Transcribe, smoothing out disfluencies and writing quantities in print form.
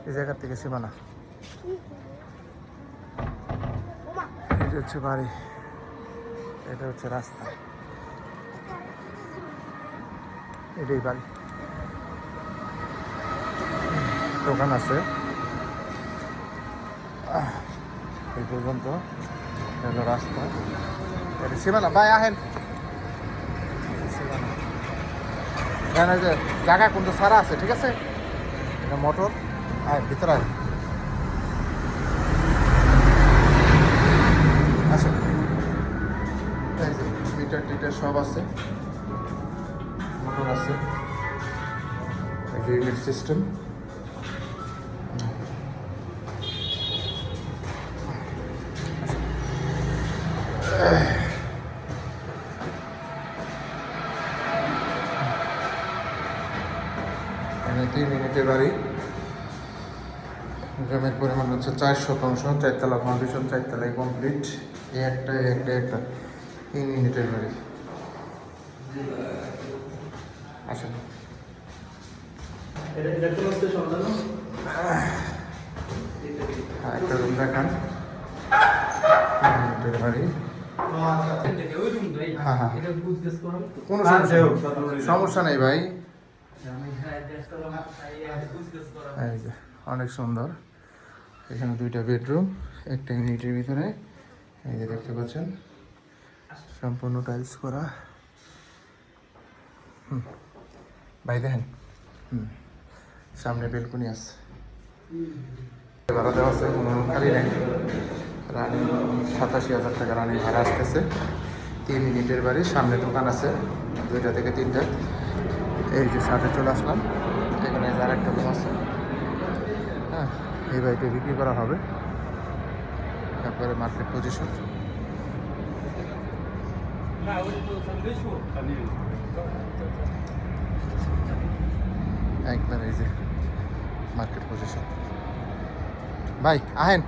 এই জায়গা থেকে সীমানা। এটা হচ্ছে বাড়ি, এটা হচ্ছে রাস্তা, এটাই বাড়ি। দোকান আছে এই পর্যন্ত, হলো রাস্তা। এটা সীমানা। ভাই আহেন, সীমানা। এখানে যে জায়গা কিন্তু সারা আছে, ঠিক আছে? এটা মোটর। আয় ভিতরে আয়, আসেন। এই যে মিটার টিটার সব আছে, মোটর আছে, ইউনিট সিস্টেম। এখানে 3 ইউনিটের বাড়ি। জমির পরিমাণ হচ্ছে 4 শতাংশ, 4 তলা ফাউন্ডেশন, 4 তলায় কমপ্লিট। এই একটা 3 ইউনিটের বাড়ি। আসেন। একটা রুম দেখান, 3 ইউনিটের বাড়ি। হ্যাঁ হ্যাঁ, কোনো সমস্যা নেই ভাই। এই যে অনেক সুন্দর। এখানে 2টা বেডরুম, একটা ইউনিটের ভিতরে। এই যে দেখতে পাচ্ছেন সম্পূর্ণ টাইলস করা। ভাই দেখেন, সামনে বেলকনি আছে, ভাড়া দেওয়া আছে, কোনো খালি নেই। রানিং 87,000 টাকা রানিং ভাড়া আসতেছে। 3 ইউনিটের বাড়ি, সামনে দোকান আছে 2টা থেকে 3টা। এই যে সাথে চলে আসলাম, এখানে আর একটা রুম আছে। হ্যাঁ, এই বাড়িটা বিক্রি করা হবে, তারপরে মার্কেট পজিশন। একবার এই যে মার্কেট পজিশন। ভাই আহেন।